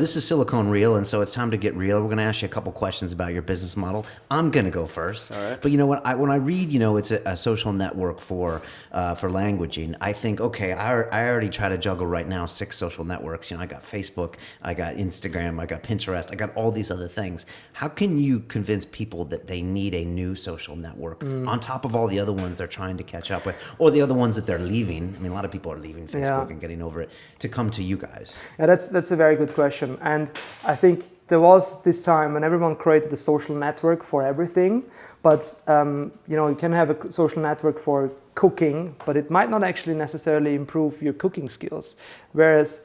This is Silicon Real, and so it's time to get real. We're going to ask you a couple questions about your business model. I'm going to go first. All right. But you know what? When I read, it's a social network for languaging, I think, okay, I already try to juggle right now 6 social networks. I got Facebook, I got Instagram, I got Pinterest, I got all these other things. How can you convince people that they need a new social network on top of all the other ones they're trying to catch up with, or the other ones that they're leaving? I mean, a lot of people are leaving Facebook and getting over it to come to you guys. Yeah, that's a very good question. And I think there was this time when everyone created a social network for everything, but you can have a social network for cooking, but it might not actually necessarily improve your cooking skills. Whereas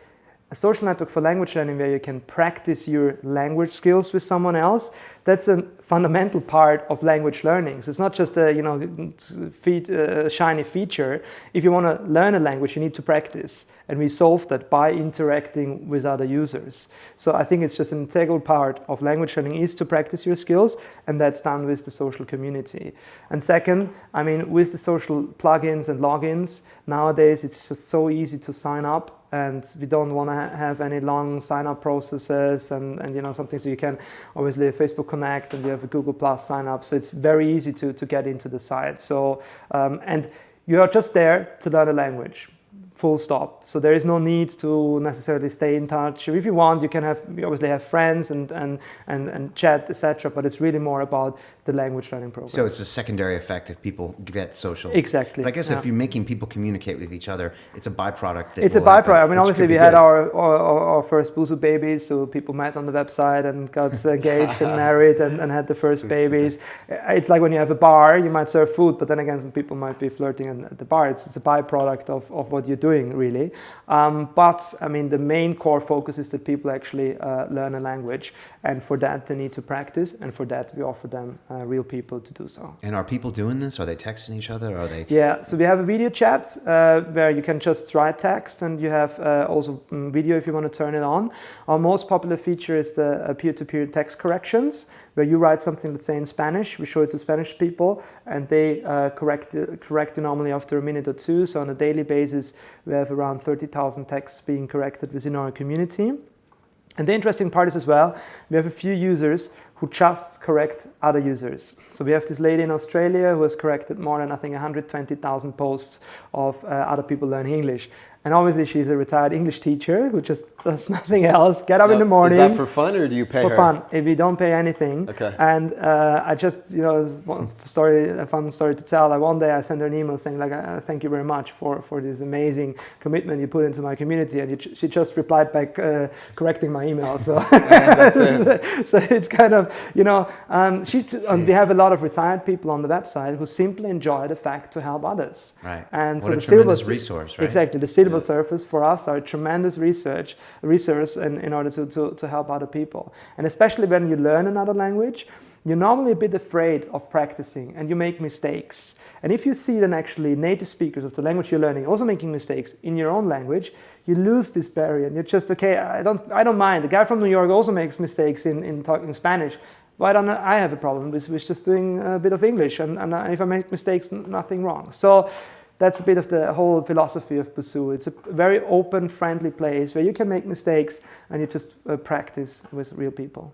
a social network for language learning where you can practice your language skills with someone else, that's a fundamental part of language learning. So it's not just a shiny feature. If you want to learn a language, you need to practice. And we solve that by interacting with other users. So I think it's just an integral part of language learning is to practice your skills, and that's done with the social community. And second, with the social plugins and logins, nowadays it's just so easy to sign up, and we don't want to have any long sign-up processes and something. So you can obviously Facebook Connect, and you have a Google Plus sign-up. So it's very easy to get into the site. So and you are just there to learn a language. Full stop. So there is no need to necessarily stay in touch. If you want, you obviously have friends and chat, etc. But it's really more about the language learning program. So it's a secondary effect if people get social. Exactly. But I guess if you're making people communicate with each other, it's a byproduct. It's a byproduct. Obviously we had our first Busuu babies, so people met on the website and got engaged and married and had the first babies. It's like when you have a bar, you might serve food, but then again, some people might be flirting at the bar. It's a byproduct of what you're doing, really. But the main core focus is that people actually learn a language, and for that they need to practice, and for that we offer them real people to do so. And are people doing this? Are they texting each other? Are they? Yeah, so we have a video chat where you can just write text, and you have also video if you want to turn it on. Our most popular feature is the peer-to-peer text corrections, where you write something, let's say in Spanish, we show it to Spanish people, and they correct you normally after a minute or two. So on a daily basis, we have around 30,000 texts being corrected within our community. And the interesting part is as well, we have a few users who just correct other users. So we have this lady in Australia who has corrected more than, I think, 120,000 posts of other people learning English. And obviously she's a retired English teacher who just does nothing else. Get up in the morning. Is that for fun, or do you pay her? For fun. If we don't pay anything. Okay. And I just, a fun story to tell. One day I sent her an email saying thank you very much for this amazing commitment you put into my community. And she just replied back correcting my email. So, that's it. So it's kind of, we have a lot of retired people on the website who simply enjoy the fact to help others. Right. And what a tremendous resource, right? Exactly. The syllable surface for us are a tremendous resource in order to help other people. And especially when you learn another language, you're normally a bit afraid of practicing and you make mistakes. And if you see then actually native speakers of the language you're learning also making mistakes in your own language, you lose this barrier and you're just, okay, I don't mind. The guy from New York also makes mistakes in talking Spanish. Why don't I have a problem with just doing a bit of English? And if I make mistakes, nothing wrong. So that's a bit of the whole philosophy of Busuu. It's a very open, friendly place where you can make mistakes and you just practice with real people.